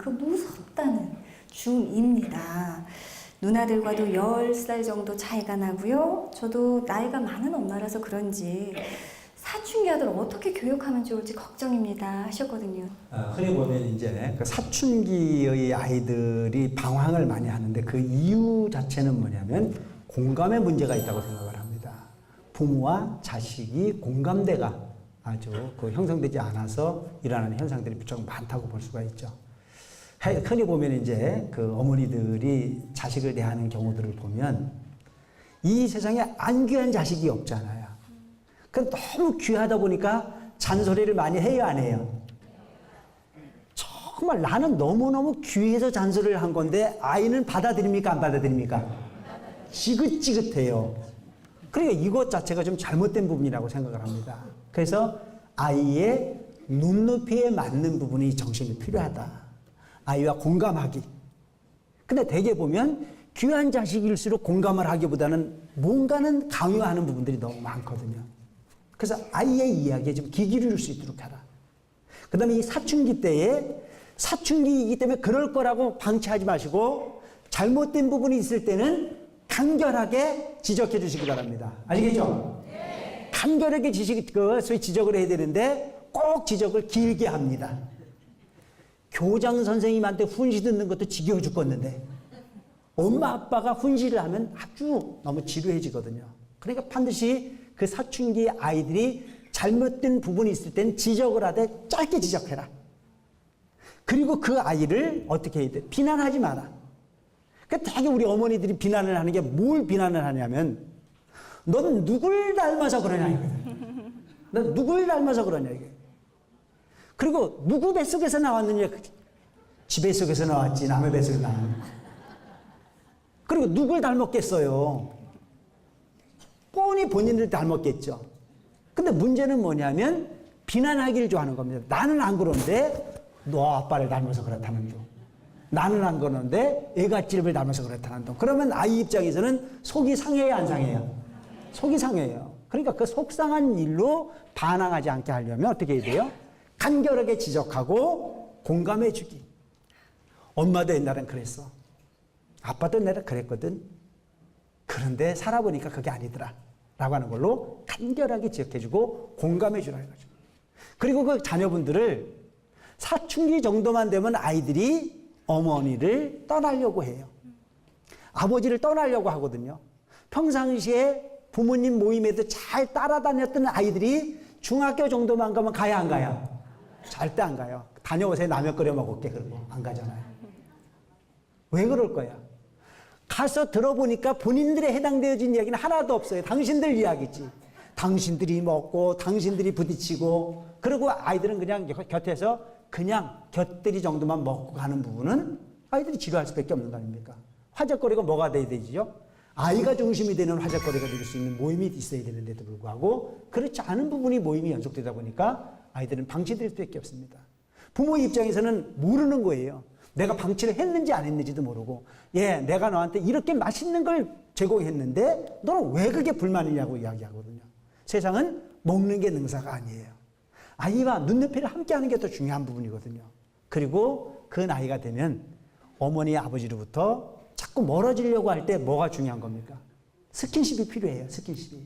그 무섭다는 중2입니다. 누나들과도 10살 정도 차이가 나고요. 저도 나이가 많은 엄마라서 그런지 사춘기 아들 어떻게 교육하면 좋을지 걱정입니다 하셨거든요. 흔히 보면 이제 그 사춘기의 아이들이 방황을 많이 하는데 그 이유 자체는 뭐냐면 공감의 문제가 있다고 생각을 합니다. 부모와 자식이 공감대가 아주 그 형성되지 않아서 일어나는 현상들이 무척 많다고 볼 수가 있죠. 흔히 보면 이제 그 어머니들이 자식을 대하는 경우들을 보면 이 세상에 안 귀한 자식이 없잖아요. 그 너무 귀하다 보니까 잔소리를 많이 해요, 안 해요? 정말 나는 너무너무 귀해서 잔소리를 한 건데 아이는 받아들입니까, 안 받아들입니까? 지긋지긋해요. 그러니까 이것 자체가 좀 잘못된 부분이라고 생각을 합니다. 그래서 아이의 눈높이에 맞는 부분이 정신이 필요하다. 아이와 공감하기. 근데 대개 보면 귀한 자식일수록 공감을 하기보다는 뭔가는 강요하는 부분들이 너무 많거든요. 그래서 아이의 이야기에 좀 귀 기울일 수 있도록 하라. 그 다음에 이 사춘기 때에 사춘기이기 때문에 그럴 거라고 방치하지 마시고 잘못된 부분이 있을 때는 간결하게 지적해 주시기 바랍니다. 아시겠죠? 네. 간결하게 소위 지적을 해야 되는데 꼭 지적을 길게 합니다. 교장 선생님한테 훈시 듣는 것도 지겨워 죽겠는데 엄마 아빠가 훈시를 하면 아주 너무 지루해지거든요. 그러니까 반드시 그 사춘기 아이들이 잘못된 부분이 있을 땐 지적을 하되 짧게 지적해라. 그리고 그 아이를 어떻게 해야 돼? 비난하지 마라. 그러니까 되게 우리 어머니들이 비난을 하는 게 뭘 비난을 하냐면 넌 누굴 닮아서 그러냐 이거든. 넌 누굴 닮아서 그러냐 이게. 그리고 누구 뱃속에서 나왔느냐. 지 뱃속에서 나왔지 남의 뱃속에서 나왔느냐. 그리고 누굴 닮았겠어요. 뻔히 본인을 닮았겠죠. 근데 문제는 뭐냐면 비난하기를 좋아하는 겁니다. 나는 안 그런데 너 아빠를 닮아서 그렇다는 둥. 나는 안 그러는데 애가 찔을 닮아서 그렇다는 둥. 그러면 아이 입장에서는 속이 상해요, 안 상해요? 속이 상해요. 그러니까 그 속상한 일로 반항하지 않게 하려면 어떻게 해야 돼요? 간결하게 지적하고 공감해 주기. 엄마도 옛날엔 그랬어. 아빠도 옛날에 그랬거든. 그런데 살아보니까 그게 아니더라. 라고 하는 걸로 간결하게 지적해주고 공감해주라 이거죠. 그리고 그 자녀분들을 사춘기 정도만 되면 아이들이 어머니를 떠나려고 해요. 아버지를 떠나려고 하거든요. 평상시에 부모님 모임에도 잘 따라다녔던 아이들이 중학교 정도만 가면 가야 안 가요? 절대 안 가요. 다녀오세요. 라면 끓여 먹을게. 그러고 안 가잖아요. 왜 그럴 거야? 가서 들어보니까 본인들에 해당되어진 이야기는 하나도 없어요. 당신들 이야기지. 당신들이 먹고 당신들이 부딪히고 그리고 아이들은 그냥 곁에서 그냥 곁들이 정도만 먹고 가는 부분은 아이들이 지루할 수밖에 없는 거 아닙니까? 화제거리가 뭐가 돼야 되죠? 아이가 중심이 되는 화제거리가 될 수 있는 모임이 있어야 되는데도 불구하고 그렇지 않은 부분이 모임이 연속되다 보니까 아이들은 방치될 수밖에 없습니다. 부모 입장에서는 모르는 거예요. 내가 방치를 했는지 안 했는지도 모르고 내가 너한테 이렇게 맛있는 걸 제공했는데 너는 왜 그게 불만이냐고 이야기하거든요. 세상은 먹는 게 능사가 아니에요. 아이와 눈높이를 함께하는 게 더 중요한 부분이거든요. 그리고 그 나이가 되면 어머니 아버지로부터 자꾸 멀어지려고 할 때 뭐가 중요한 겁니까? 스킨십이 필요해요. 스킨십이.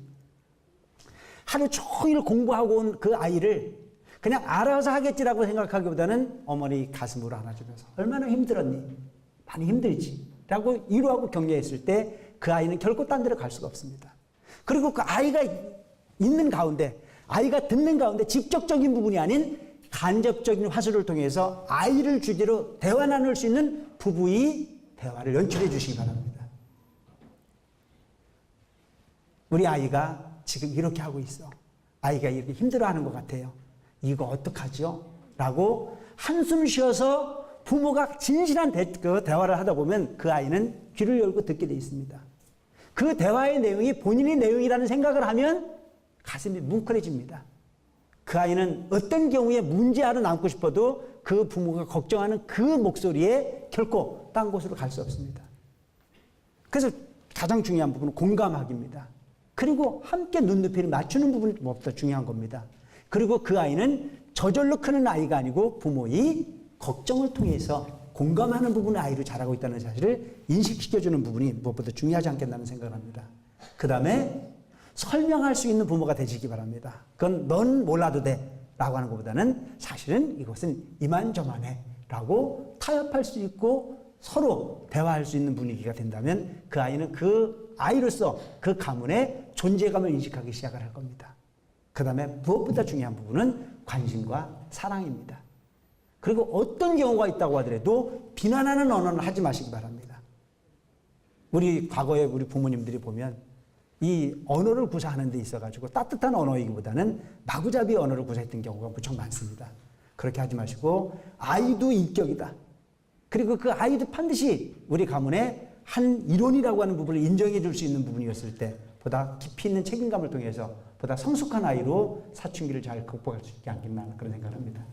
하루 종일 공부하고 온 그 아이를 그냥 알아서 하겠지라고 생각하기보다는 어머니 가슴으로 안아주면서 얼마나 힘들었니? 많이 힘들지. 라고 위로하고 격려했을 때 그 아이는 결코 딴 데로 갈 수가 없습니다. 그리고 그 아이가 있는 가운데 아이가 듣는 가운데 직접적인 부분이 아닌 간접적인 화술을 통해서 아이를 주제로 대화 나눌 수 있는 부부의 대화를 연출해 주시기 바랍니다. 우리 아이가 지금 이렇게 하고 있어. 아이가 이렇게 힘들어하는 것 같아요. 이거 어떡하죠? 라고 한숨 쉬어서 부모가 진실한 대화를 하다 보면 그 아이는 귀를 열고 듣게 돼 있습니다. 그 대화의 내용이 본인의 내용이라는 생각을 하면 가슴이 뭉클해집니다. 그 아이는 어떤 경우에 문제아로 남고 싶어도 그 부모가 걱정하는 그 목소리에 결코 딴 곳으로 갈 수 없습니다. 그래서 가장 중요한 부분은 공감하기입니다. 그리고 함께 눈높이를 맞추는 부분이 무엇보다 중요한 겁니다. 그리고 그 아이는 저절로 크는 아이가 아니고 부모의 걱정을 통해서 공감하는 부분의 아이를 잘하고 있다는 사실을 인식시켜주는 부분이 무엇보다 중요하지 않겠다는 생각을 합니다. 그 다음에 설명할 수 있는 부모가 되시기 바랍니다. 그건 넌 몰라도 돼 라고 하는 것보다는 사실은 이것은 이만저만해 라고 타협할 수 있고 서로 대화할 수 있는 분위기가 된다면 그 아이는 그 아이로서 그 가문의 존재감을 인식하기 시작을 할 겁니다. 그 다음에 무엇보다 중요한 부분은 관심과 사랑입니다. 그리고 어떤 경우가 있다고 하더라도 비난하는 언어는 하지 마시기 바랍니다. 우리 과거에 우리 부모님들이 보면 이 언어를 구사하는 데 있어가지고 따뜻한 언어이기보다는 마구잡이 언어를 구사했던 경우가 무척 많습니다. 그렇게 하지 마시고 아이도 인격이다. 그리고 그 아이도 반드시 우리 가문의 한 일원이라고 하는 부분을 인정해 줄 수 있는 부분이었을 때 보다 깊이 있는 책임감을 통해서 보다 성숙한 아이로 사춘기를 잘 극복할 수 있지 않겠나 그런 생각을 합니다.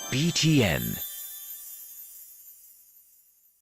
BTN